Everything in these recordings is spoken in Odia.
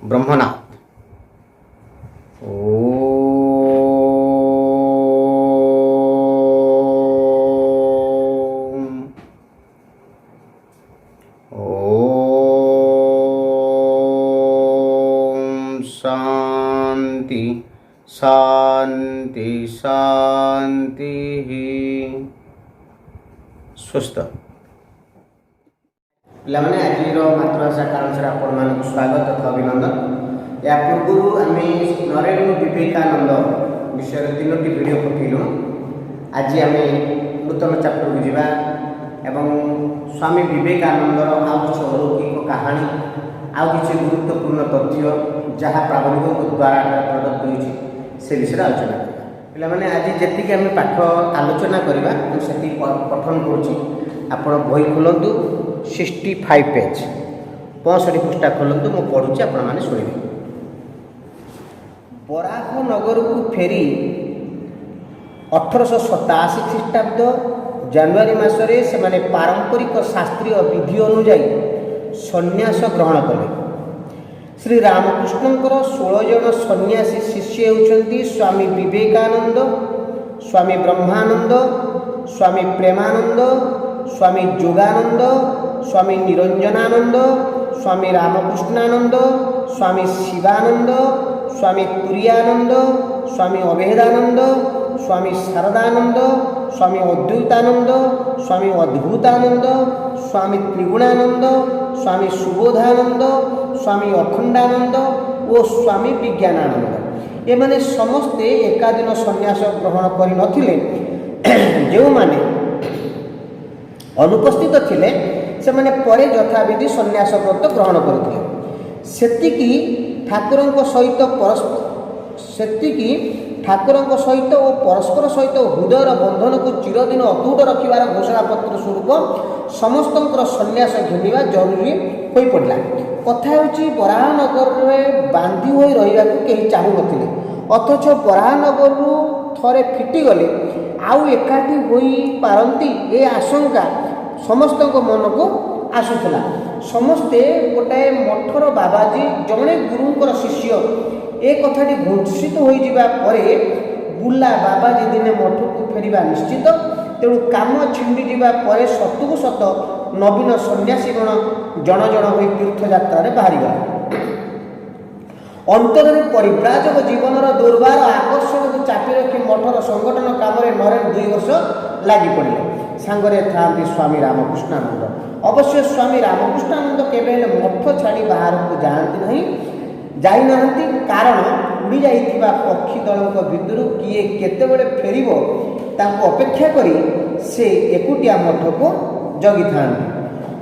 ब्रह्मनाथ। शांति शांति शांति। स्वस्थ पे आज मातृभाषा कारण से आप स्वागत तथा अभिनंदन। या पूर्व आम नरेंद्र विवेकानंद विषय 3टी वीडियो पठेलु। आज आम नूतन चैप्टर को जीवा एवं स्वामी विवेकानंदर आउ किसी अलौकिक कहानी आउ किसी गुरुत्वपूर्ण तथ्य जहाँ प्राबणिक द्वारा प्रदत्त होती से विषय आलोचना करा। पे आज जी आम पाठ आलोचना करवा से पठन कर बही खोलतु 65 पेज 65 पृष्ठा खोलतु मु पढ़ुची आपण माने सुनिबे। बराह नगर को फेरी 1887 ख्रीष्टाब्द जनवरी मासरे से माने पारंपरिक शास्त्रीय विधि अनुजाई सन्यास ग्रहण कले। श्री रामकृष्णंकर 16 जन सन्यासी शिष्य होउछंती स्वामी विवेकानंद, स्वामी ब्रह्मानंद, स्वामी प्रेमानंद, स्वामी जोगानंद, स्वामी निरंजनानंद, स्वामी रामकृष्णानंद, स्वामी शिवानंद, स्वामी तुरीयानंद, स्वामी अभेदानंद, स्वामी शारदानंद, स्वामी अद्वैतानंद, स्वामी अद्भुतानंद, स्वामी त्रिगुणानंद, स्वामी सुबोधानंद, स्वामी अखंडानंद और स्वामी विज्ञानानंद। ये माने समस्ते एकादिन सन्यास ग्रहण करि नथिले। जो माने अनुपस्थित थिले से माने परे यथाविधि सन्यास व्रत ग्रहण करथिले। सेतिकी ठाकुरंक सहित ठाकुरंक और परस्पर सहित हृदयर बंधन को चिरदिन अतूट रखिबार घोषणा पत्र स्वरूप समस्तंकर सन्यास घेनिबा जरूरी होई पड़ला। कथा होची बराहनगर रे बांधी होई रहिबा को केही चाहू नथिले, अथच बराहनगर रु थरे फिटी गले आउ एकाठी होई पारंती ए आशंका समस्त मन को आसुला। समस्ते गोटाए मठर बाबाजी जड़े गुरुंकर शिष्य ए कथाटी घोषित हो जावा परे बुला बाबाजी दिने मठ को फेरिबा निश्चित। तेणु काम छिंडी जावा परे सतुकु सत नवीन सन्यासी गण जन जन हो तीर्थयात्रा बाहरी गले। अंतर परिव्राजक जीवनर दुर्बार आकर्षण को चापी रखी मठर संगठन काम नरेन 2 वर्ष लगी पड़े। सांगरे था स्वामी रामकृष्णानंद। अवश्य स्वामी रामकृष्णानंद केवे मठ छाड़ी बाहर को जाती नहीं जाइनाहांती, कारण उड़ी जाइथिबा पक्षी दलक भितरु किए केतेबेले फेरिबो ताको अपेक्षा करी से एकुटिया मठ को जगी थांती।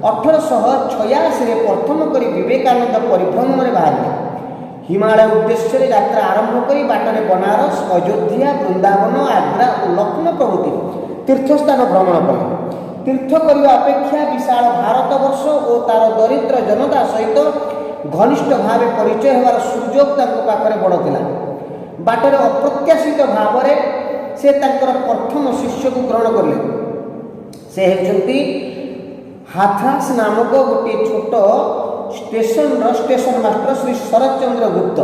1886 रे प्रथम करी विवेकानंद परिभ्रमण रे बाहर हिमालय उद्देश्य यात्रा आरंभ करी बाटरे बनारस, अयोध्या, वृंदावन, आग्रा और लखनऊ प्रभृति तीर्थस्थान भ्रमण कले। तीर्थ करने अपेक्षा विशाल भारतवर्ष और तार दरिद्र जनता सहित घनिष्ठ भाव परिचय होवार सुजोग पाखे बड़ला। बाटरे अप्रत्याशित भाव से प्रथम शिष्य को ग्रहण कले। से होती हाथरास नामक गोटे छोट स्टेशन मास्टर श्री शरद चंद्र गुप्त।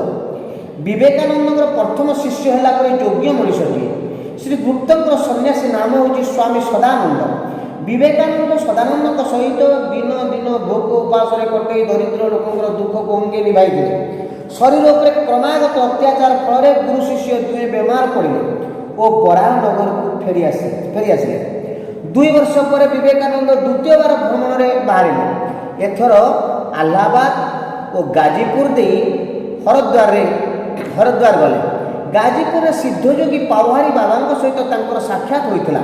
विवेकानंद प्रथम शिष्य है योग्य मनीषी। श्री गुप्त सन्यासी नाम हूँ स्वामी सदानंद। विवेकानंद सदानंद सहित दिन दिन भोग उपास कटे दरिद्र लोक दुख को अंगे निभाई दिले। शरीर पर क्रमागत अत्याचार फल गुरु शिष्य दुए बेमार पड़े और बराहनगर को फेरी आसिले। 2 वर्ष पर विवेकानंद द्वितीय बार भ्रमण में बाहर। एथर आलाहाबाद और गाजीपुर दे हरद्वार गले। गाजीपुर सिद्धयोगी पावहारी बाबा सहित साक्षात होता।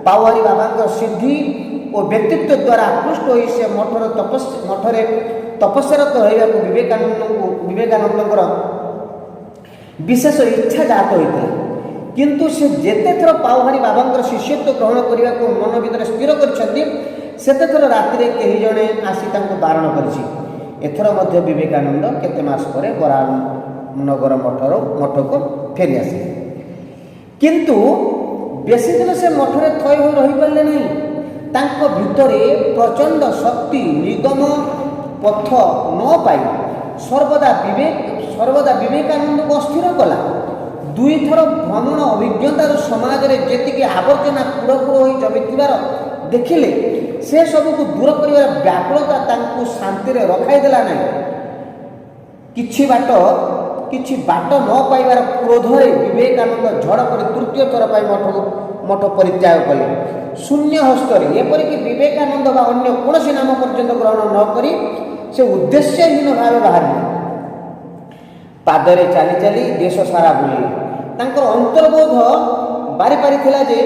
पावहारी बाबा सिद्धि और व्यक्तित्व द्वारा आकृष्ट हो से मठरे तपस्यारत रहा विवेकानंद विशेष इच्छा जात होता। किंतु से जेते थर पावहारी बाबा शिष्यत्व ग्रहण करने को मन भीतर स्थिर कर राति कहीं जड़े आसी बारण कर। एथर मध्य विवेकानंद केते मास पर बराहनगर मठ को फेरी आसे। किंतु बेसी दिन से मठरे थय हो रही पारे नहीं। भितरे प्रचंड शक्ति निगम पथ न पाई ସର୍ବଦା ବିବେକାନନ୍ଦକୁ ଅସ୍ଥିର କଲା। ଦୁଇଥର ଭ୍ରମଣ ଅଭିଜ୍ଞତାରୁ ସମାଜରେ ଯେତିକି ଆବର୍ଜନା କୁଡ଼ କୁଡ଼ ହୋଇ ଜମିଥିବାର ଦେଖିଲେ ସେ ସବୁକୁ ଦୂର କରିବାର ବ୍ୟାକୁଳତା ତାଙ୍କୁ ଶାନ୍ତିରେ ରଖାଇଦେଲା ନାହିଁ। କିଛି ବାଟ ନ ପାଇବାର କ୍ରୋଧରେ ବିବେକାନନ୍ଦ ଝଡ଼ କରି ତୃତୀୟ ଥର ପାଇଁ ମଠ ପରିତ୍ୟାଗ କଲେ। ଶୂନ୍ୟ ହସ୍ତରେ, ଏପରିକି ବିବେକାନନ୍ଦ ବା ଅନ୍ୟ କୌଣସି ନାମ ପର୍ଯ୍ୟନ୍ତ ଗ୍ରହଣ ନ କରି ସେ ଉଦ୍ଦେଶ୍ୟହୀନ ଭାବେ ବାହାରିଲେ। ପାଦରେ ଚାଲି ଚାଲି ଦେଶ ସାରା ବୁଲିଲେ। ତାଙ୍କର ଅନ୍ତର୍ବୋଧ ବାରିପାରିଥିଲା ଯେ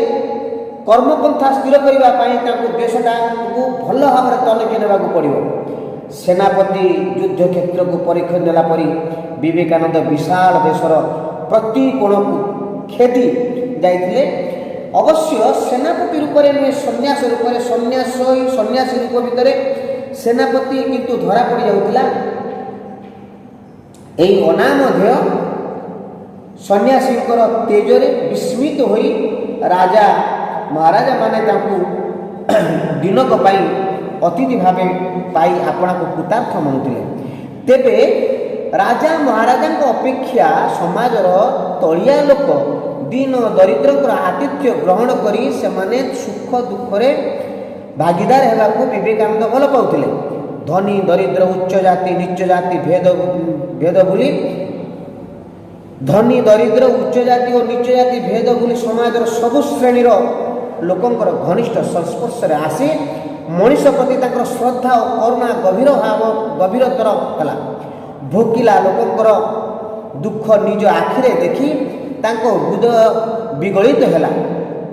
କର୍ମପନ୍ଥା ସ୍ଥିର କରିବା ପାଇଁ ତାଙ୍କୁ ଦେଶଟାକୁ ଭଲ ଭାବରେ ତନଖି ନେବାକୁ ପଡ଼ିବ। ସେନାପତି ଯୁଦ୍ଧ କ୍ଷେତ୍ରକୁ ପରୀକ୍ଷା ନେଲା ପରି ବିବେକାନନ୍ଦ ବିଶାଳ ଦେଶର ପ୍ରତି କୋଣକୁ ଖେଦି ଯାଇଥିଲେ। ଅବଶ୍ୟ ସେନାପତି ରୂପରେ ନୁହେଁ, ସନ୍ନ୍ୟାସ ରୂପରେ। ସନ୍ନ୍ୟାସୀ ରୂପ ଭିତରେ ସେନାପତି କିନ୍ତୁ ଧରା ପଡ଼ିଯାଉଥିଲା। ଏହି ଅନାମଧେୟ ସନ୍ନ୍ୟାସୀଙ୍କର ତେଜରେ ବିସ୍ମିତ ହୋଇ ରାଜା ମହାରାଜା ମାନେ ତାଙ୍କୁ ଦିନକ ପାଇଁ ଅତିଥି ଭାବେ ପାଇ ଆପଣାକୁ କୃତାର୍ଥ ମଣୁଥିଲେ। ତେବେ ରାଜା ମହାରାଜାଙ୍କ ଅପେକ୍ଷା ସମାଜର ତଳିଆ ଲୋକ ଦୀନ ଦରିଦ୍ରଙ୍କର ଆତିଥ୍ୟ ଗ୍ରହଣ କରି ସେମାନେ ସୁଖ ଦୁଃଖରେ ଭାଗିଦାର ହେବାକୁ ବିବେକାନନ୍ଦ ଭଲ ପାଉଥିଲେ। ଧନୀ ଦରିଦ୍ର ଉଚ୍ଚ ଜାତି ନିଚ୍ଚ ଜାତି ଭେଦ ଭୁଲି ସମାଜର ସବୁ ଶ୍ରେଣୀର ଲୋକଙ୍କର ଘନିଷ୍ଠ ସଂସ୍ପର୍ଶରେ ଆସି ମଣିଷ ପ୍ରତି ତାଙ୍କର ଶ୍ରଦ୍ଧା ଓ କରୁଣା ଗଭୀରତର ହେଲା। ଭୋକିଲା ଲୋକଙ୍କର ଦୁଃଖ ନିଜ ଆଖିରେ ଦେଖି ତାଙ୍କ ହୃଦୟ ବିଗଳିତ ହେଲା।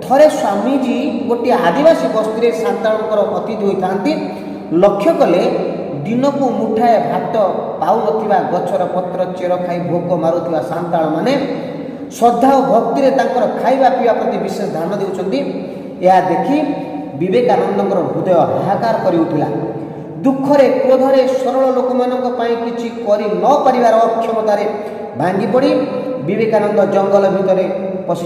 ଥରେ ସ୍ୱାମୀଜୀ ଗୋଟିଏ ଆଦିବାସୀ ବସ୍ତିରେ ସାନ୍ତାଳଙ୍କର ଅତିଥି ହୋଇଥାନ୍ତି। ଲକ୍ଷ୍ୟ କଲେ ଦିନକୁ ମୁଠାଏ ଭାତ ପାଉନଥିବା, ଗଛର ପତ୍ର ଚେର ଖାଇ ଭୋକ ମାରୁଥିବା ସାନ୍ତାଳମାନେ ଶ୍ରଦ୍ଧା ଓ ଭକ୍ତିରେ ତାଙ୍କର ଖାଇବା ପିଇବା ପ୍ରତି ବିଶେଷ ଧ୍ୟାନ ଦେଉଛନ୍ତି। ଏହା ଦେଖି ବିବେକାନନ୍ଦଙ୍କର ହୃଦୟ ହାହାକାର କରି ଉଠିଲା। ଦୁଃଖରେ କ୍ରୋଧରେ ସରଳ ଲୋକମାନଙ୍କ ପାଇଁ କିଛି କରି ନ ପାରିବାର ଅକ୍ଷମତାରେ ଭାଙ୍ଗି ପଡ଼ି ବିବେକାନନ୍ଦ ଜଙ୍ଗଲ ଭିତରେ ପଶି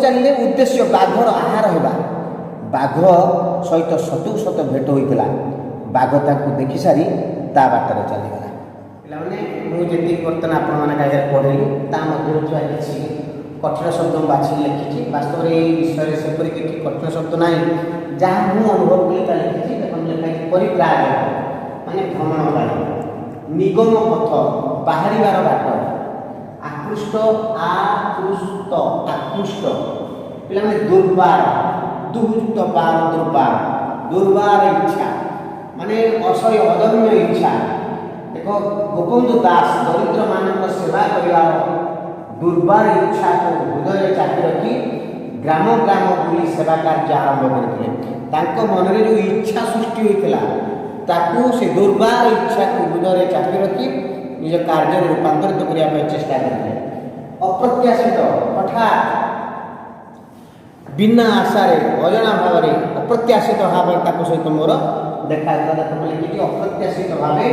ଚାଲିଲେ। ଉଦ୍ଦେଶ୍ୟ ବାଘର ଆହାର ହେବା। ବାଘ ସହିତ ସତ ଭେଟ ହୋଇଥିଲା। ବାଘ ତାଙ୍କୁ ଦେଖିସାରି ତା ବାଟରେ ଚାଲିଗଲା। ପିଲାମାନେ, ମୁଁ ଯେତିକି ବର୍ତ୍ତମାନ ଆପଣମାନଙ୍କ ଆଗରେ ପଢ଼ିଲି ତା ମଧ୍ୟରୁ ଥିବା କିଛି କଠିନ ଶବ୍ଦ ମୁଁ ବାଛି ଲେଖିଛି। ବାସ୍ତବରେ ଏହି ବିଷୟରେ ସେପରି କିଛି କଠିନ ଶବ୍ଦ ନାହିଁ। ଯାହା ମୁଁ ଅନୁଭବ କଲି ତା ଲେଖିଛି। ଦେଖନ୍ତୁ ଲେଖା ହେଇଛି ପରିପ୍ରାଗ, ମାନେ ଭ୍ରମଣ ବାଟ, ନିଗମ ପଥ, ବାହାରିବାର ବାଟ, ଆକୃଷ୍ଟ ପିଲାମାନେ ଦୁର୍ବାର, ଦୁର୍ବାର ଇଚ୍ଛା, ମାନେ ଅସହ୍ୟ ଅଦମ୍ୟ ଇଚ୍ଛା। ଦେଖ, ଗୋପବନ୍ଧୁ ଦାସ ଦରିଦ୍ରମାନଙ୍କ ସେବା କରିବାର ଦୁର୍ବାର ଇଚ୍ଛାକୁ ହୃଦୟରେ ଚାପି ରଖି ଗ୍ରାମ ବୁଲି ସେବା କାର୍ଯ୍ୟ ଆରମ୍ଭ କରିଥିଲେ। ତାଙ୍କ ମନରେ ଯେଉଁ ଇଚ୍ଛା ସୃଷ୍ଟି ହୋଇଥିଲା ତାକୁ ସେ ଦୁର୍ବାର ଇଚ୍ଛାକୁ ହୃଦୟରେ ଚାପି ରଖି ନିଜ କାର୍ଯ୍ୟରେ ରୂପାନ୍ତରିତ କରିବା ପାଇଁ ଚେଷ୍ଟା କରିଥିଲେ। ଅପ୍ରତ୍ୟାଶିତ, ହଠାତ୍, ବିନା ଆଶାରେ, ଅଜଣା ଭାବରେ, ଅପ୍ରତ୍ୟାଶିତ ଭାବରେ ତାଙ୍କ ସହିତ ମୋର ଦେଖା ହୋଇଥିଲା। କିଛି ଅପ୍ରତ୍ୟାଶିତ ଭାବେ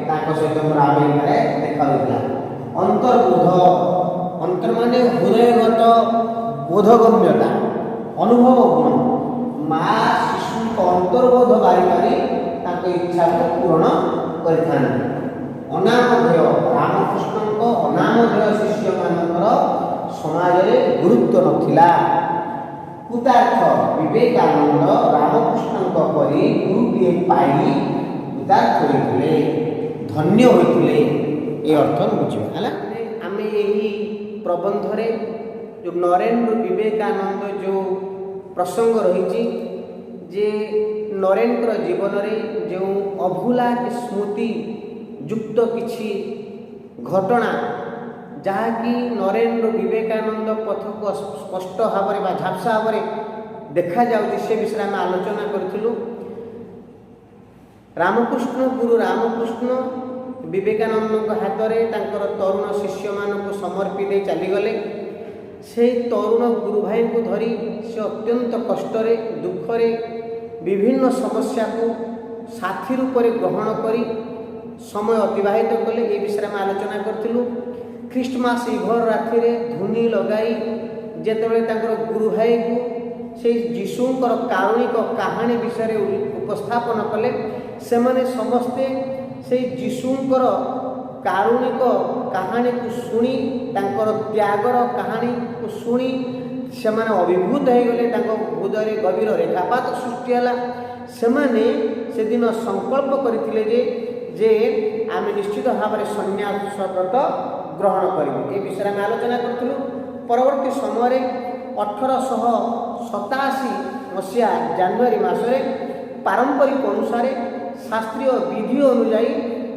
ତାଙ୍କ ସହିତ ମୋର ଆମେରିକାରେ ଦେଖା ହୋଇଥିଲା। ଅନ୍ତର୍ବୋଧ, ଅନ୍ତର ମାନେ ହୃଦୟଗତ ବୋଧଗମ୍ୟତା, ଅନୁଭବ ଗୁଣ। ମା ଶିଶୁଙ୍କ ଅନ୍ତର୍ବୋଧ ବାରି ତାଙ୍କ ଇଚ୍ଛାକୁ ପୂରଣ କରିଥାନ୍ତି। ଅନାମଧେୟ, ରାମକୃଷ୍ଣଙ୍କ ଅନାମଧେୟ ଶିଷ୍ୟମାନଙ୍କର ସମାଜରେ ଗୁରୁତ୍ୱ ନଥିଲା। କୃତାର୍ଥ, ବିବେକାନନ୍ଦ ରାମକୃଷ୍ଣଙ୍କ ପରି ଗୁରୁଟିଏ ପାଇ କୃତାର୍ଥ ହୋଇଥିଲେ, ଧନ୍ୟ ହୋଇଥିଲେ। ଏ ଅର୍ଥ ବୁଝିବା ହେଲା। ଆମେ ଏହି ପ୍ରବନ୍ଧରେ ଯେଉଁ ନରେନ୍ଦ୍ର ବିବେକାନନ୍ଦ ଯେଉଁ ପ୍ରସଙ୍ଗ ରହିଛି, ଯେ ନରେନ୍ଦ୍ର ଜୀବନରେ ଯେଉଁ ଅଭୁଲା ସ୍ମୃତି ଯୁକ୍ତ କିଛି ଘଟଣା ଯାହାକି ନରେନ୍ଦ୍ର ବିବେକାନନ୍ଦ ପଥକୁ ସ୍ପଷ୍ଟ ଭାବରେ ବା ଝାପ୍ସା ଭାବରେ ଦେଖାଯାଉଛି, ସେ ବିଷୟରେ ଆମେ ଆଲୋଚନା କରିଥିଲୁ। ଗୁରୁ ରାମକୃଷ୍ଣ ବିବେକାନନ୍ଦଙ୍କ ହାତରେ ତାଙ୍କର ତରୁଣ ଶିଷ୍ୟମାନଙ୍କୁ ସମର୍ପି ଦେଇ ଚାଲିଗଲେ। ସେହି ତରୁଣ ଗୁରୁ ଭାଇଙ୍କୁ ଧରି ସେ ଅତ୍ୟନ୍ତ କଷ୍ଟରେ, ଦୁଃଖରେ ବିଭିନ୍ନ ସମସ୍ୟାକୁ ସାଥୀ ରୂପରେ ଗ୍ରହଣ କରି ସମୟ ଅତିବାହିତ କଲେ। ଏ ବିଷୟରେ ଆମେ ଆଲୋଚନା କରିଥିଲୁ। ଖ୍ରୀଷ୍ଟମାସ ଇଭର ରାତିରେ ଧୂନି ଲଗାଇ ଯେତେବେଳେ ତାଙ୍କର ଗୁରୁ ଭାଇଙ୍କୁ ସେଇ ଯୀଶୁଙ୍କର କାରୁଣିକ କାହାଣୀ ବିଷୟରେ ଉପସ୍ଥାପନ କଲେ, ସେମାନେ ସମସ୍ତେ ସେଇ ଯୀଶୁଙ୍କର କାରୁଣିକ କାହାଣୀକୁ ଶୁଣି ତାଙ୍କର ତ୍ୟାଗର କାହାଣୀକୁ ଶୁଣି ସେମାନେ ଅଭିଭୂତ ହୋଇଗଲେ। ତାଙ୍କ ହୃଦୟରେ ଗଭୀର ରେଖାପାତ ସୃଷ୍ଟି ହେଲା। ସେମାନେ ସେଦିନ ସଂକଳ୍ପ କରିଥିଲେ ଯେ ଆମେ ନିଶ୍ଚିତ ଭାବରେ ସନ୍ନ୍ୟାସ ବ୍ରତ ଗ୍ରହଣ କରିବୁ। ଏ ବିଷୟରେ ଆମେ ଆଲୋଚନା କରୁଥିଲୁ। ପରବର୍ତ୍ତୀ ସମୟରେ 1887 ମସିହା ଜାନୁଆରୀ ମାସରେ ପାରମ୍ପରିକ ଅନୁସାରେ ଶାସ୍ତ୍ରୀୟ ବିଧି ଅନୁଯାୟୀ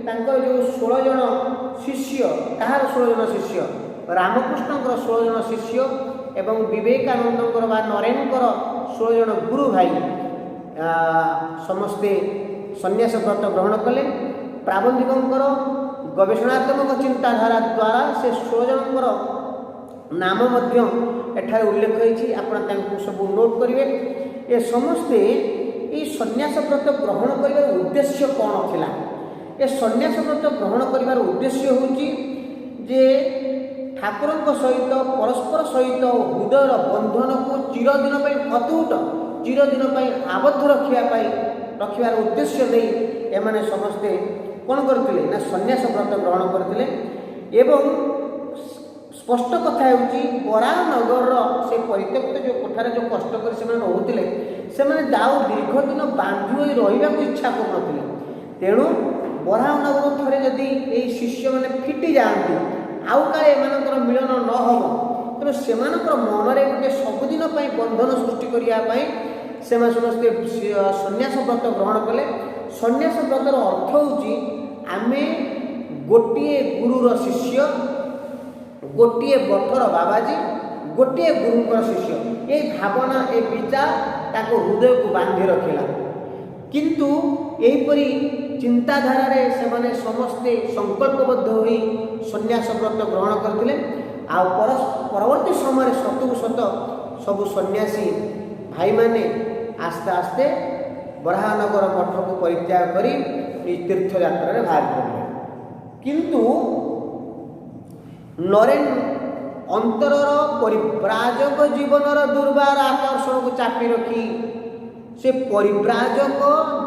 ତାଙ୍କର ଯେଉଁ 16 ଜଣ ଶିଷ୍ୟ, କାହାର 16 ଜଣ ଶିଷ୍ୟ? ରାମକୃଷ୍ଣଙ୍କର 16 ଜଣ ଶିଷ୍ୟ ଏବଂ ବିବେକାନନ୍ଦଙ୍କର ବା ନରେନଙ୍କର 16 ଜଣ ଗୁରୁ ଭାଇ ସମସ୍ତେ ସନ୍ନ୍ୟାସ ବ୍ରତ ଗ୍ରହଣ କଲେ। ପ୍ରାବନ୍ଧିକଙ୍କର ଗବେଷଣାତ୍ମକ ଚିନ୍ତାଧାରା ଦ୍ୱାରା ସେ 16 ଜଣଙ୍କର ନାମ ମଧ୍ୟ ଏଠାରେ ଉଲ୍ଲେଖ ହୋଇଛି। ଆପଣ ତାଙ୍କୁ ସବୁ ନୋଟ୍ କରିବେ। ଏ ସମସ୍ତେ ଏହି ସନ୍ନ୍ୟାସ ବ୍ରତ ଗ୍ରହଣ କରିବାର ଉଦ୍ଦେଶ୍ୟ କ'ଣ ଥିଲା? ଏ ସନ୍ନ୍ୟାସ ବ୍ରତ ଗ୍ରହଣ କରିବାର ଉଦ୍ଦେଶ୍ୟ ହେଉଛି ଯେ ଠାକୁରଙ୍କ ସହିତ ପରସ୍ପର ସହିତ ହୃଦୟର ବନ୍ଧନକୁ ଚିରଦିନ ପାଇଁ ଅତୁଟ, ଚିରଦିନ ପାଇଁ ଆବଦ୍ଧ ରଖିବାର ଉଦ୍ଦେଶ୍ୟ ଦେଇ ଏମାନେ ସମସ୍ତେ କ'ଣ କରିଥିଲେ ନା ସନ୍ନ୍ୟାସ ବ୍ରତ ଗ୍ରହଣ କରିଥିଲେ। ଏବଂ ସ୍ପଷ୍ଟ କଥା ହେଉଛି ବରାହନଗରର ସେ ପରିତ୍ୟକ୍ତ ଯେଉଁ କୋଠାରେ ଯେଉଁ କଷ୍ଟ କରି ସେମାନେ ରହୁଥିଲେ, ସେମାନେ ଆଉ ଦୀର୍ଘ ଦିନ ବାନ୍ଧି ହୋଇ ରହିବାକୁ ଇଚ୍ଛା କରୁନଥିଲେ। ତେଣୁ ବରାହନଗର ଥରେ ଯଦି ଏହି ଶିଷ୍ୟମାନେ ଫିଟି ଯାଆନ୍ତି, ଆଉ କାଳେ ଏମାନଙ୍କର ମିଳନ ନ ହେବ, ତେଣୁ ସେମାନଙ୍କର ମନରେ ଗୋଟିଏ ସବୁଦିନ ପାଇଁ ବନ୍ଧନ ସୃଷ୍ଟି କରିବା ପାଇଁ ସେମାନେ ସମସ୍ତେ ସନ୍ନ୍ୟାସ ବ୍ରତ ଗ୍ରହଣ କଲେ। ସନ୍ନ୍ୟାସ ବ୍ରତର ଅର୍ଥ ହେଉଛି ଆମେ ଗୋଟିଏ ଗୁରୁର ଶିଷ୍ୟ, ଗୋଟିଏ ବଠର ବାବାଜୀ, ଗୋଟିଏ ଗୁରୁଙ୍କର ଶିଷ୍ୟ। ଏ ଭାବନା, ଏ ବିଚାର ତାଙ୍କ ହୃଦୟକୁ ବାନ୍ଧି ରଖିଲା। କିନ୍ତୁ ଏହିପରି ଚିନ୍ତାଧାରାରେ ସେମାନେ ସମସ୍ତେ ସଂକଳ୍ପବଦ୍ଧ ହୋଇ ସନ୍ନ୍ୟାସ ବ୍ରତ ଗ୍ରହଣ କରିଥିଲେ। ଆଉ ପରବର୍ତ୍ତୀ ସମୟରେ ସତକୁ ସତ ସବୁ ସନ୍ନ୍ୟାସୀ ଭାଇମାନେ ଆସ୍ତେ ଆସ୍ତେ ବରାହନଗର ମଠକୁ ପରିତ୍ୟାଗ କରି ତୀର୍ଥଯାତ୍ରାରେ ବାହାରି ପଡ଼ିଲେ। କିନ୍ତୁ ନରେନ ଅନ୍ତରର ପରିବ୍ରାଜକ ଜୀବନର ଦୁର୍ବାର ଆକର୍ଷଣକୁ ଚାପି ରଖି ସେ ପରିବ୍ରାଜକ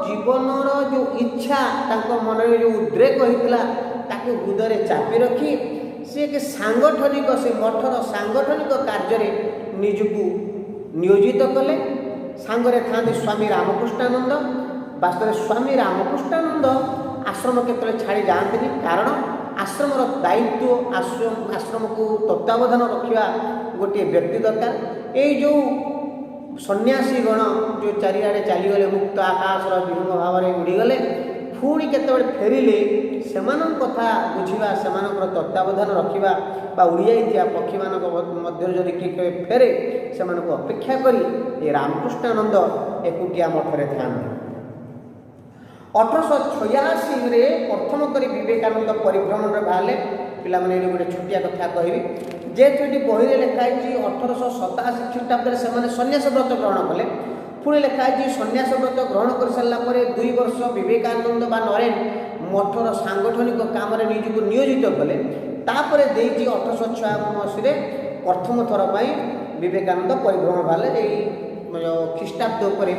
ଜୀବନର ଯେଉଁ ଇଚ୍ଛା ତାଙ୍କ ମନରେ ଯେଉଁ ଉଦ୍ରେକ ହୋଇଥିଲା ତାକୁ ହୃଦୟରେ ଚାପି ରଖି ସେ ସାଙ୍ଗଠନିକ, ସେ ମଠର ସାଙ୍ଗଠନିକ କାର୍ଯ୍ୟରେ ନିଜକୁ ନିୟୋଜିତ କଲେ। ସାଙ୍ଗରେ ଥାନ୍ତି ସ୍ୱାମୀ ରାମକୃଷ୍ଣାନନ୍ଦ। ବାସ୍ତବରେ ସ୍ୱାମୀ ରାମକୃଷ୍ଣାନନ୍ଦ ଆଶ୍ରମ କେତେବେଳେ ଛାଡ଼ି ଯାଆନ୍ତିନି, କାରଣ ଆଶ୍ରମର ଦାୟିତ୍ୱ, ଆଶ୍ରମକୁ ତତ୍ତ୍ୱାବଧାନ ରଖିବା ଗୋଟିଏ ବ୍ୟକ୍ତି ଦରକାର। ଏଇ ଯେଉଁ ସନ୍ନ୍ୟାସୀଗଣ ଯେଉଁ ଚାରିଆଡ଼େ ଚାଲିଗଲେ, ମୁକ୍ତ ଆକାଶର ବିହଙ୍ଗ ଭାବରେ ଉଡ଼ିଗଲେ, ପୁଣି କେତେବେଳେ ଫେରିଲେ ସେମାନଙ୍କ କଥା ବୁଝିବା, ସେମାନଙ୍କର ତତ୍ତ୍ୱାବଧାନ ରଖିବା ବା ଉଡ଼ିଯାଇଥିବା ପକ୍ଷୀମାନଙ୍କ ମଧ୍ୟରୁ ଯଦି କିଏ କେବେ ଫେରେ ସେମାନଙ୍କୁ ଅପେକ୍ଷା କରି ଏ ରାମକୃଷ୍ଣାନନ୍ଦ ଏକୁଟିଆ ମଠରେ ଥାଆନ୍ତି। 1886ରେ ପ୍ରଥମ କରି ବିବେକାନନ୍ଦ ପରିଭ୍ରମଣରେ ବାହାରିଲେ। ପିଲାମାନେ ଏଠି ଗୋଟେ ଛୋଟିଆ କଥା କହିବି, ଯେହେତୁ ଏଠି ବହିରେ ଲେଖା ହେଇଛି 1887 ଖ୍ରୀଷ୍ଟାବ୍ଦରେ ସେମାନେ ସନ୍ନ୍ୟାସ ବ୍ରତ ଗ୍ରହଣ କଲେ। ପୁଣି ଲେଖା ହେଇଛି ସନ୍ନ୍ୟାସ ବ୍ରତ ଗ୍ରହଣ କରିସାରିଲା ପରେ 2 ବର୍ଷ ବିବେକାନନ୍ଦ ବା ନରେନ ମଠର ସାଙ୍ଗଠନିକ କାମରେ ନିଜକୁ ନିୟୋଜିତ କଲେ। ତାପରେ ଦେଇଛି 1886 ପ୍ରଥମ ଥର ପାଇଁ ବିବେକାନନ୍ଦ ପରିଭ୍ରମଣ ବାହାରିଲେ। ଏଇ ଖ୍ରୀଷ୍ଟାବ୍ଦ ଉପରେ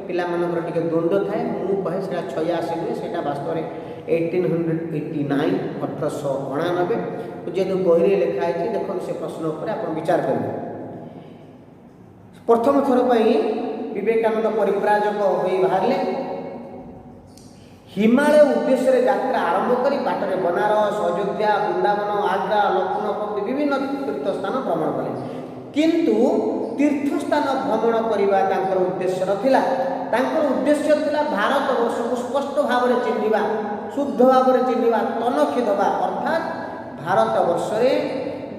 ପିଲାମାନଙ୍କର ଟିକେ ଦ୍ୱନ୍ଦ୍ୱ ଥାଏ। ମୁଁ କହେ ସେଇଟା 86 ନୁହେଁ, ସେଇଟା ବାସ୍ତବରେ 1889, 1899। ଯେହେତୁ ବହିରେ ଲେଖା ହେଇଛି, ଦେଖନ୍ତୁ ସେ ପ୍ରଶ୍ନ ଉପରେ ଆପଣ ବିଚାର କରିବେ। ପ୍ରଥମ ଥର ପାଇଁ ବିବେକାନନ୍ଦ ପରିବ୍ରାଜକ ହୋଇ ବାହାରିଲେ। ହିମାଳୟ ଉଦ୍ଦେଶ୍ୟରେ ଯାତ୍ରା ଆରମ୍ଭ କରି ବାଟରେ ବନାରସ, ଅଯୋଧ୍ୟା, ବୃନ୍ଦାବନ, ଆଗ୍ରା, ଲକ୍ଷ୍ନୌ ପ୍ରଭୃତି ବିଭିନ୍ନ ତୀର୍ଥସ୍ଥାନ ଭ୍ରମଣ କଲେ। କିନ୍ତୁ ତୀର୍ଥସ୍ଥାନ ଭ୍ରମଣ କରିବା ତାଙ୍କର ଉଦ୍ଦେଶ୍ୟ ନଥିଲା। ତାଙ୍କର ଉଦ୍ଦେଶ୍ୟ ଥିଲା ଭାରତବର୍ଷକୁ ସ୍ପଷ୍ଟ ଭାବରେ ଚିହ୍ନିବା, ଶୁଦ୍ଧ ଭାବରେ ଚିହ୍ନିବା, ତନଖି ଦେବା। ଅର୍ଥାତ୍ ଭାରତବର୍ଷରେ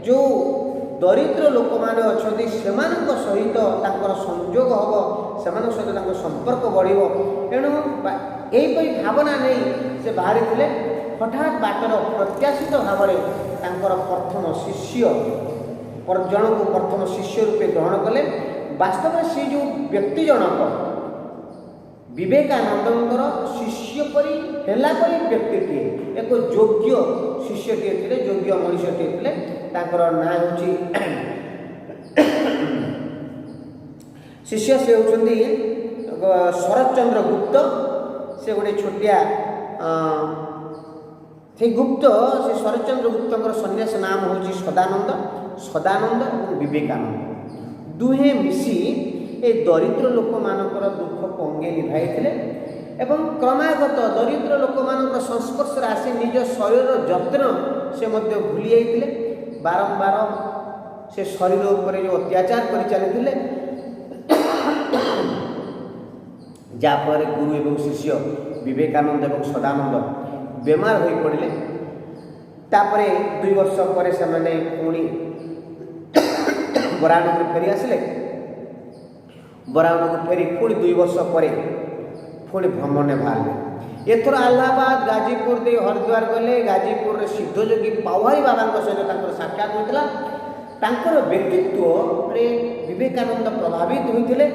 ଯେଉଁ ଦରିଦ୍ର ଲୋକମାନେ ଅଛନ୍ତି ସେମାନଙ୍କ ସହିତ ତାଙ୍କର ସଂଯୋଗ ହେବ, ସେମାନଙ୍କ ସହିତ ତାଙ୍କ ସମ୍ପର୍କ ବଢ଼ିବ। ଏଣୁ ଏହିପରି ଭାବନା ନେଇ ସେ ବାହାରିଥିଲେ। ହଠାତ୍ ବାଟର ପ୍ରତ୍ୟାଶିତ ଭାବରେ ତାଙ୍କର ପ୍ରଥମ ଶିଷ୍ୟ ଜଣକୁ ପ୍ରଥମ ଶିଷ୍ୟ ରୂପେ ଗ୍ରହଣ କଲେ। ବାସ୍ତବରେ ସେ ଯେଉଁ ବ୍ୟକ୍ତି ଜଣକ ବିବେକାନନ୍ଦଙ୍କର ଶିଷ୍ୟ ପରି ହେଲା ପରି ବ୍ୟକ୍ତିଟିଏ, ଏକ ଯୋଗ୍ୟ ଶିଷ୍ୟଟିଏ ଥିଲେ, ଯୋଗ୍ୟ ମଣିଷଟିଏ ଥିଲେ। ତାଙ୍କର ନାଁ ହେଉଛି ଶିଷ୍ୟ, ସେ ହେଉଛନ୍ତି ଶରତ ଚନ୍ଦ୍ର ଗୁପ୍ତ। ସେ से गोटे छोटिया से गुप्त से शरतचंद्र गुप्तर सन्यास नाम हूँ सदानंद सदानंद और विवेकानंद दुहे मिसी ए दरिद्र लोक मानकर दुख को अंगे निभाई एवं क्रमागत दरिद्र लोक मान संस्पर्श आसी निज शरीर जत्न से भूली जाते बारंबार से शरीर उपर जो अत्याचार कर चलते जहाँफल गुरु एवं शिष्य विवेकानंद एवं सदानंद बेमार हो पड़े तापर 2 वर्ष पर से पुणी बराणपुर फेरी आसिले बराणपुर फेरी पुणी 2 वर्ष पर पुणी भ्रमण बाहर एथर आलाहाबाद गाजीपुर दे हरिद्वार गले गाजीपुर सिद्धयोगी पावारी बाबा सहित साक्षात होता व्यक्तित्व विवेकानंद प्रभावित होते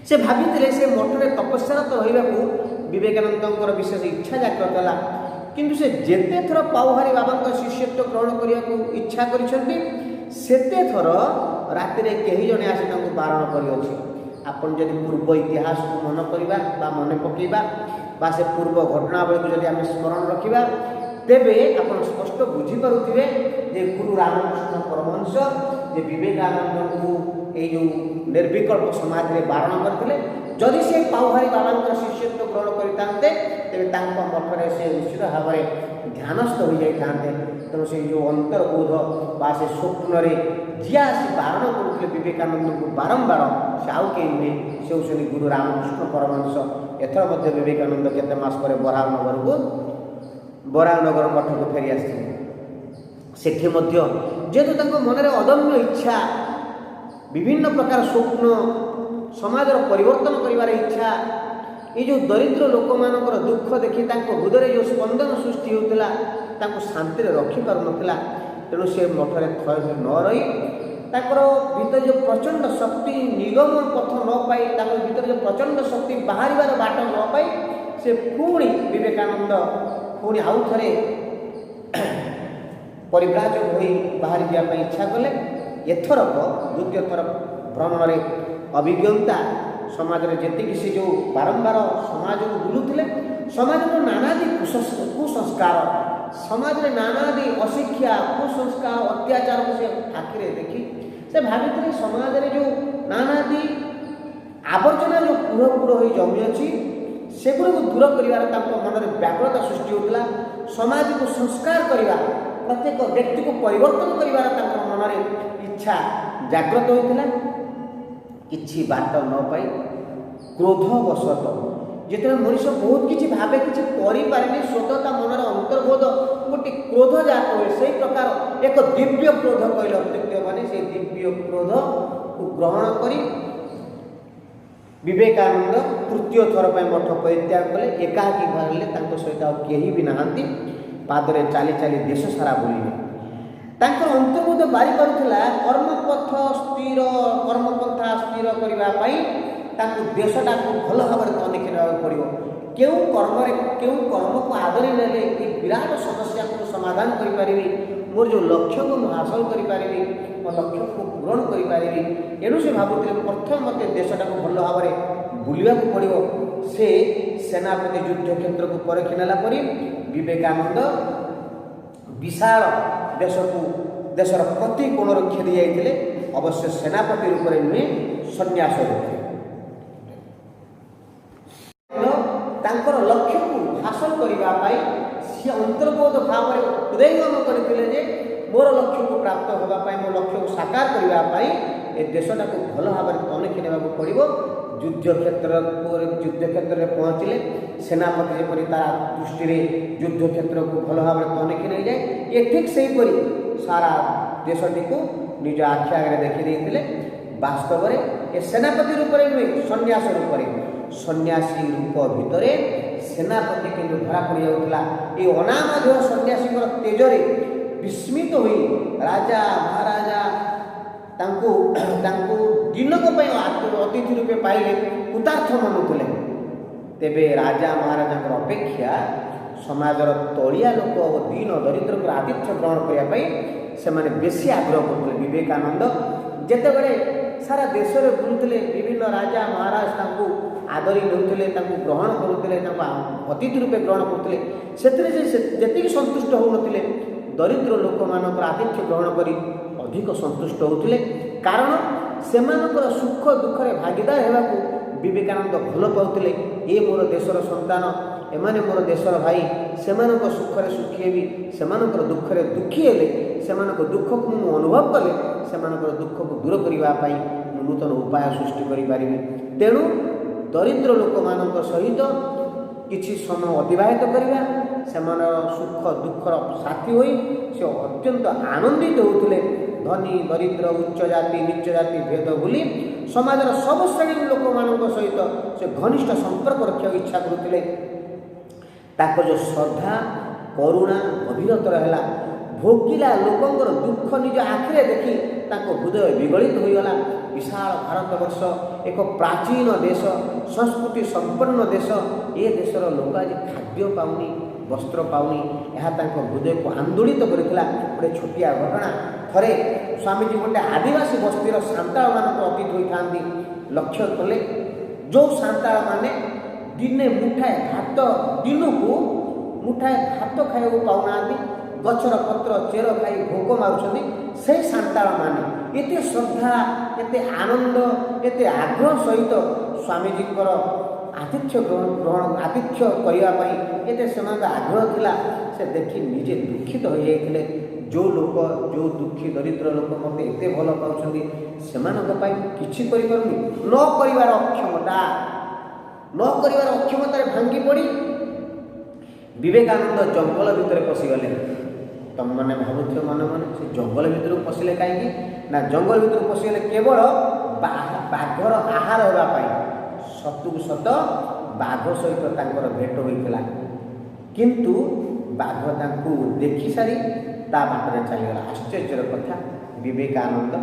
से भाभी से मठरे तपस्यारत रहा विवेकानंद विशेष इच्छा जागृत है किंतु से जेते थर पावहारी बाबा शिष्यत्व ग्रहण करने को इच्छा करते थर राति कहीं जड़े आसी बारण कर आपन जदि पूर्व इतिहास को मन करवा मन पकईवा से पूर्व घटनावली को जब आम स्मरण रखा तेबे आपण स्पष्ट बुझीपे जे गुरु रामकृष्ण परमहंस जे विवेकानंद को ये निर्विकल्प समाज में बारण करते जदि से पावहारी बाबा शिष्यत्व ग्रहण करते तेरे मठरे से निश्चित भाव में ध्यानस्थ हो जाते तेणु से जो अंतर्बोध बा से स्वप्न जी आसी बारण करते विवेकानंद को बारंबार से आउ कहीं नुहे से होती गुरु रामकृष्ण परमहंस एथर मध्य विवेकानंद केते मास पर बराहनगर को बराहनगर मठ को फेरी आसते जेहेतु मनरे अदम्य इच्छा विभिन्न प्रकार स्वप्न समाज परिवर्तन कर इच्छा ये जो दरिद्र लोक मानकर दुख देखी हृदय जो स्पंदन सृष्टि होता शांति रखिपार ना तेणु से मठरे थय न रही भीतर जो प्रचंड शक्ति निगमन पथ न पाई भीतर जो प्रचंड शक्ति बाहर बाट न पाई से पुणी विवेकानंद पुणी आउ थे परिव्राजक हो बाहरी जावाई इच्छा कले एथरक द्वितीय थर भ्रमण अभिज्ञता समाज में जी जो बारंबार समाज को बुलूले समाज को नानादी कुसंस्कार समाज में नानादी अशिक्षा कुसंस्कार अत्याचार को से आखिरे देखी से भाभी समाज में जो नानादी आवर्जना जो पूरपूर हो जमी अच्छी सेगुड़ को दूर कर मन में व्याकुलता सृष्टि होता समाज को संस्कार करवा प्रत्येक व्यक्ति को परिवर्तन कर मन में इच्छा जागृत होता किछि बाट न पाई क्रोधवशत जिते मनीष बहुत किसी भावे किसी करें स्वतः मनर अंतर्बोध गोटे क्रोध जात हुए से प्रकार एक दिव्य क्रोध कहले अत्युक्त माने से दिव्य क्रोध को ग्रहण करी विवेकानंद तृतीय थर पर मठ परित्याग कले एकाकी बाहर सहित कहीं भी नहांती पादरे चाली चाली देश सारा बुलिले अंतर्बोध बारी करुला कर्मपथ स्थिर कर्मपंथा स्थिर करने देशटा को भल भाव में तनिखी ना पड़ो क्यों कर्म को आदरी नेले ये विराट समस्या को समाधान करी मोर जो लक्ष्य को हासिल करी मो लक्ष्य को पूरण करी एणु से भावुले प्रथम मत देशटा को भल भाव में बुलवा पड़ो से सेनापति युद्ध क्षेत्र को परखी नेला विवेकानंद विशाल देश को देशर प्रति कोण खेली जाते अवश्य सेनापति रूप में नुहे सन्यास रूप लक्ष्य को हासिल करने सी अंतर्बोध भाव में हृदयंगम करते मोर लक्ष्य को प्राप्त होगापाई मो लक्ष्य को साकार करने ए देशटा को भल भाव में तनिखी ना पड़ो युद्ध क्षेत्र में पहुँचले सेनापति जपरी तार दृष्टि युद्ध क्षेत्र को भल भाव में तनिखी नहीं जाए ये ठीक से सारा देशटी को निज आखि आगे देखी वास्तव में ये सेनापति रूप में नुहे सन्यास रूप में सन्यासी रूप भितर सेनापति के धरा पड़ जाऊला ये अनामधेय सन्यासी तेजरे विस्मित हो राजा महाराजा दिनक अतिथि रूपे पाइले कृतार्थ मनुले तेबे राजा महाराजा अपेक्षा समाजर तलिया लोक और दीन दरिद्र को आतिथ्य ग्रहण करने से बेसी आग्रह करते विवेकानंद जिते बड़े सारा देश में बुलूले विभिन्न राजा महाराज ଆଦରି ନେଉଥିଲେ, ତାଙ୍କୁ ଗ୍ରହଣ କରୁଥିଲେ, ତାଙ୍କୁ ଅତିଥି ରୂପେ ଗ୍ରହଣ କରୁଥିଲେ, ସେଥିରେ ସେ ଯେତିକି ସନ୍ତୁଷ୍ଟ ହେଉନଥିଲେ ଦରିଦ୍ର ଲୋକମାନଙ୍କର ଆତିଥ୍ୟ ଗ୍ରହଣ କରି ଅଧିକ ସନ୍ତୁଷ୍ଟ ହେଉଥିଲେ। କାରଣ ସେମାନଙ୍କର ସୁଖ ଦୁଃଖରେ ଭାଗିଦାର ହେବାକୁ ବିବେକାନନ୍ଦ ଭଲ ପାଉଥିଲେ। ଏ ମୋର ଦେଶର ସନ୍ତାନ, ଏମାନେ ମୋର ଦେଶର ଭାଇ, ସେମାନଙ୍କ ସୁଖରେ ସୁଖୀ ହେବି, ସେମାନଙ୍କର ଦୁଃଖରେ ଦୁଃଖୀ ହେଲେ, ସେମାନଙ୍କ ଦୁଃଖକୁ ମୁଁ ଅନୁଭବ କଲେ ସେମାନଙ୍କର ଦୁଃଖକୁ ଦୂର କରିବା ପାଇଁ ମୁଁ ନୂତନ ଉପାୟ ସୃଷ୍ଟି କରିପାରିବି। ତେଣୁ ଦରିଦ୍ର ଲୋକମାନଙ୍କ ସହିତ କିଛି ସମୟ ଅତିବାହିତ କରିବା, ସେମାନଙ୍କର ସୁଖ ଦୁଃଖର ସାଥୀ ହୋଇ ସେ ଅତ୍ୟନ୍ତ ଆନନ୍ଦିତ ହେଉଥିଲେ। ଧନୀ ଦରିଦ୍ର ଉଚ୍ଚ ଜାତି ନିଚ୍ଚ ଜାତି ଭେଦ ଭୁଲି ସମାଜର ସବୁ ଶ୍ରେଣୀର ଲୋକମାନଙ୍କ ସହିତ ସେ ଘନିଷ୍ଠ ସମ୍ପର୍କ ରଖିବାକୁ ଇଚ୍ଛା କରୁଥିଲେ। ତାଙ୍କ ଯେଉଁ ଶ୍ରଦ୍ଧା କରୁଣା ଗଭୀରତର ହେଲା, ଭୋଗିଲା ଲୋକଙ୍କର ଦୁଃଖ ନିଜ ଆଖିରେ ଦେଖି ତାଙ୍କ ହୃଦୟ ବିଗଳିତ ହୋଇଗଲା। ବିଶାଳ ଭାରତବର୍ଷ ଏକ ପ୍ରାଚୀନ ଦେଶ, ସଂସ୍କୃତି ସମ୍ପନ୍ନ ଦେଶ, ଏ ଦେଶର ଲୋକ ଆଜି ଖାଦ୍ୟ ପାଉନି, ବସ୍ତ୍ର ପାଉନି, ଏହା ତାଙ୍କ ହୃଦୟକୁ ଆନ୍ଦୋଳିତ କରିଥିଲା। ଗୋଟେ ଛୋଟିଆ ଘଟଣା, ଥରେ ସ୍ୱାମୀଜୀ ଗୋଟେ ଆଦିବାସୀ ବସ୍ତିର ସାନ୍ତାଳମାନଙ୍କ ଅତିଥି ହୋଇଥାନ୍ତି। ଲକ୍ଷ୍ୟ କଲେ ଯେଉଁ ସାନ୍ତାଳମାନେ ଦିନେ ମୁଠାଏ ଭାତ, ଦିନକୁ ମୁଠାଏ ଭାତ ଖାଇବାକୁ ପାଉନାହାନ୍ତି, ଗଛର ପତ୍ର ଚେର ଖାଇ ଭୋକ ମାରୁଛନ୍ତି, ସେହି ସାନ୍ତାଳମାନେ ଏତେ ଶ୍ରଦ୍ଧା, ଏତେ ଆନନ୍ଦ, ଏତେ ଆଗ୍ରହ ସହିତ ସ୍ୱାମୀଜୀଙ୍କର ଆତିଥ୍ୟ କରିବା ପାଇଁ ଏତେ ସେମାନଙ୍କ ଆଗ୍ରହ ଥିଲା, ସେ ଦେଖି ନିଜେ ଦୁଃଖିତ ହୋଇଯାଇଥିଲେ। ଯେଉଁ ଲୋକ, ଯେଉଁ ଦୁଃଖୀ ଦରିଦ୍ର ଲୋକ ମୋତେ ଏତେ ଭଲ ପାଉଛନ୍ତି, ସେମାନଙ୍କ ପାଇଁ କିଛି କରିପାରୁନି, ନ କରିବାର ଅକ୍ଷମତାରେ ଭାଙ୍ଗି ପଡ଼ି ବିବେକାନନ୍ଦ ଜଙ୍ଗଲ ଭିତରେ ପଶିଗଲେ। ତମମାନେ ଭାବୁଥିବ ମନେ ମନେ ସେ ଜଙ୍ଗଲ ଭିତରକୁ ପଶିଲେ କାହିଁକି? ନା, ଜଙ୍ଗଲ ଭିତରକୁ ପଶିଗଲେ କେବଳ ବାଘର ଆହାର ହେବା ପାଇଁ। ସତକୁ ସତ ବାଘ ସହିତ ତାଙ୍କର ଭେଟ ହୋଇଥିଲା, କିନ୍ତୁ ବାଘ ତାଙ୍କୁ ଦେଖିସାରି ତା ବାଟରେ ଚାଲିଗଲା। ଆଶ୍ଚର୍ଯ୍ୟର କଥା, ବିବେକାନନ୍ଦ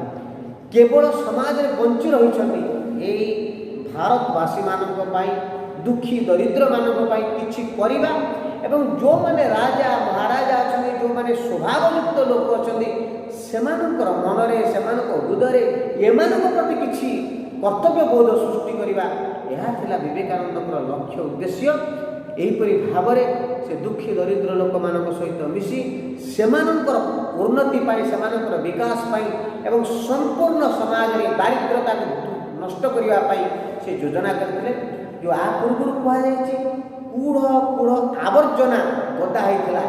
କେବଳ ସମାଜରେ ବଞ୍ଚି ରହିଛନ୍ତି ଏଇ ଭାରତବାସୀମାନଙ୍କ ପାଇଁ, ଦୁଃଖୀ ଦରିଦ୍ରମାନଙ୍କ ପାଇଁ କିଛି କରିବା, ଏବଂ ଯେଉଁମାନେ ରାଜା ମହାରାଜା ଅଛନ୍ତି, ଯେଉଁମାନେ ସ୍ୱଭାବଯୁକ୍ତ ଲୋକ ଅଛନ୍ତି, ସେମାନଙ୍କର ମନରେ, ସେମାନଙ୍କ ହୃଦୟରେ ଏମାନଙ୍କ ପ୍ରତି କିଛି କର୍ତ୍ତବ୍ୟବୋଧ ସୃଷ୍ଟି କରିବା, ଏହା ଥିଲା ବିବେକାନନ୍ଦଙ୍କର ଲକ୍ଷ୍ୟ ଉଦ୍ଦେଶ୍ୟ। ଏହିପରି ଭାବରେ ସେ ଦୁଃଖୀ ଦରିଦ୍ର ଲୋକମାନଙ୍କ ସହିତ ମିଶି ସେମାନଙ୍କର ଉନ୍ନତି ପାଇଁ, ସେମାନଙ୍କର ବିକାଶ ପାଇଁ ଏବଂ ସମ୍ପୂର୍ଣ୍ଣ ସମାଜରେ ଦାରିଦ୍ର୍ୟତାକୁ ନଷ୍ଟ କରିବା ପାଇଁ ସେ ଯୋଜନା କରିଥିଲେ। ଯେଉଁ ଆ ପୂର୍ବରୁ କୁହାଯାଇଛି, କୂଢ଼ ଆବର୍ଜନା ଗଦା ହୋଇଥିଲା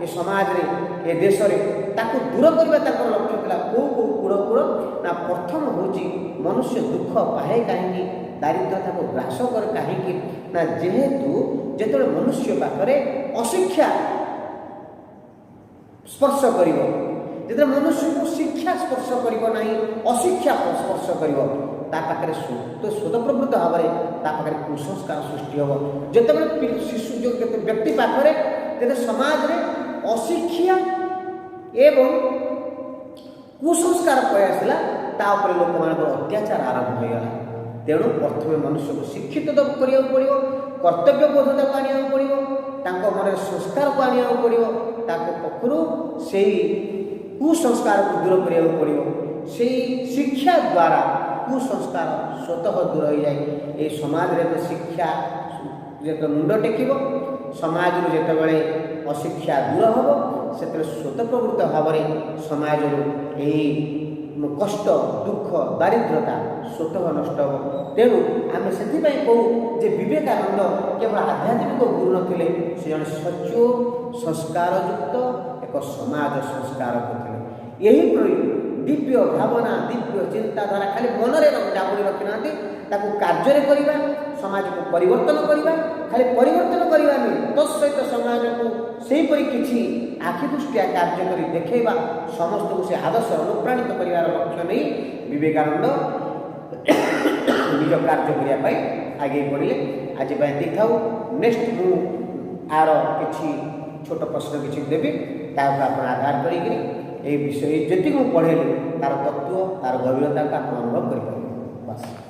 ଏ ସମାଜରେ, ଏ ଦେଶରେ, ତାକୁ ଦୂର କରିବା ତାଙ୍କର ଲକ୍ଷ୍ୟ ଥିଲା। କେଉଁ କୂଢ଼? ନା, ପ୍ରଥମ ହେଉଛି ମନୁଷ୍ୟ ଦୁଃଖ ପାଏ କାହିଁକି, ଦାରିଦ୍ର୍ୟତାକୁ ଗ୍ରାସ କରେ କାହିଁକି? ନା, ଯେହେତୁ ଯେତେବେଳେ ମନୁଷ୍ୟ ପାଖରେ ଅଶିକ୍ଷା ସ୍ପର୍ଶ କରିବ, ଯେତେବେଳେ ମନୁଷ୍ୟକୁ ଶିକ୍ଷା ସ୍ପର୍ଶ କରିବ ନାହିଁ, ଅଶିକ୍ଷା ସ୍ପର୍ଶ କରିବ, ତା ପାଖରେ ସ୍ୱତଃପ୍ରବୃତ୍ତ ଭାବରେ ତା ପାଖରେ କୁସଂସ୍କାର ସୃଷ୍ଟି ହେବ। ଯେତେବେଳେ ଶିଶୁ ବ୍ୟକ୍ତି ପାଖରେ ଯେତେ ସମାଜରେ ଅଶିକ୍ଷା ଏବଂ କୁସଂସ୍କାର ପଳାଇ ଆସିଲା, ତା ଉପରେ ଲୋକମାନଙ୍କର ଅତ୍ୟାଚାର ଆରମ୍ଭ ହୋଇଗଲା। ତେଣୁ ପ୍ରଥମେ ମନୁଷ୍ୟକୁ ଶିକ୍ଷିତ କରିବାକୁ ପଡ଼ିବ, କର୍ତ୍ତବ୍ୟବୋଧତାକୁ ଆଣିବାକୁ ପଡ଼ିବ, ତାଙ୍କ ମନରେ ସଂସ୍କାରକୁ ଆଣିବାକୁ ପଡ଼ିବ, ତାଙ୍କ ପକ୍ଷରୁ ସେହି କୁସଂସ୍କାରକୁ ଦୂର କରିବାକୁ ପଡ଼ିବ। ସେହି ଶିକ୍ଷା ଦ୍ୱାରା କୁସଂସ୍କାର ସ୍ୱତଃ ଦୂର ହୋଇଯାଏ। ଏହି ସମାଜରେ ତ ଶିକ୍ଷା ଯେତେବେଳେ ମୁଣ୍ଡ ଟେକିବ, ସମାଜରୁ ଯେତେବେଳେ ଅଶିକ୍ଷା ଦୂର ହେବ, ସେତେବେଳେ ସ୍ୱତଃପ୍ରବୃତ୍ତ ଭାବରେ ସମାଜରୁ ଏହି କଷ୍ଟ, ଦୁଃଖ, ଦାରିଦ୍ର୍ୟତା ସ୍ୱତଃ ନଷ୍ଟ ହେବ। ତେଣୁ ଆମେ ସେଥିପାଇଁ କହୁ ଯେ ବିବେକାନନ୍ଦ କେବଳ ଆଧ୍ୟାତ୍ମିକ ଗୁରୁ ନଥିଲେ, ସେ ଜଣେ ସଚ୍ଚୋଟ ସଂସ୍କାରଯୁକ୍ତ ଏକ ସମାଜ ସଂସ୍କାରକ ଥିଲେ। ଏହିପରି ଦିବ୍ୟ ଭାବନା, ଦିବ୍ୟ ଚିନ୍ତାଧାରା ଖାଲି ମନରେ ଜାବୁଡ଼ି ରଖିନାହାନ୍ତି, ତାକୁ କାର୍ଯ୍ୟରେ କରିବା, ସମାଜକୁ ପରିବର୍ତ୍ତନ କରିବା। ଖାଲି ପରିବର୍ତ୍ତନ କରିବା ନୁହେଁ, ତତ୍ସହିତ ସମାଜକୁ ସେହିପରି କିଛି ଆଖି ଦୃଷ୍ଟିଆ କାର୍ଯ୍ୟ କରି ଦେଖାଇବା, ସମସ୍ତଙ୍କୁ ସେ ଆଦର୍ଶ ଅନୁପ୍ରାଣିତ କରିବାର ଲକ୍ଷ୍ୟ ନେଇ ବିବେକାନନ୍ଦ ନିଜ କାର୍ଯ୍ୟ କରିବା ପାଇଁ ଆଗେଇ ପଡ଼ିଲେ। ଆଜି ପାଇଁ ଏତିକି ଥାଉ। ନେକ୍ସଟ ମୁଁ ଆର କିଛି ଛୋଟ ପ୍ରଶ୍ନ କିଛି ଦେବି, ତାହାକୁ ଆପଣ ଆଧାର କରିକିରି এই বিষয়ে যেତିକି ମୁଁ ପଢ଼େଇଲି ତାର ତତ୍ତ୍ୱ, ତାର ଗଭୀରତାକୁ ଆପଣ ଅନୁଭବ କରିପାରିବେ। ବାସ୍।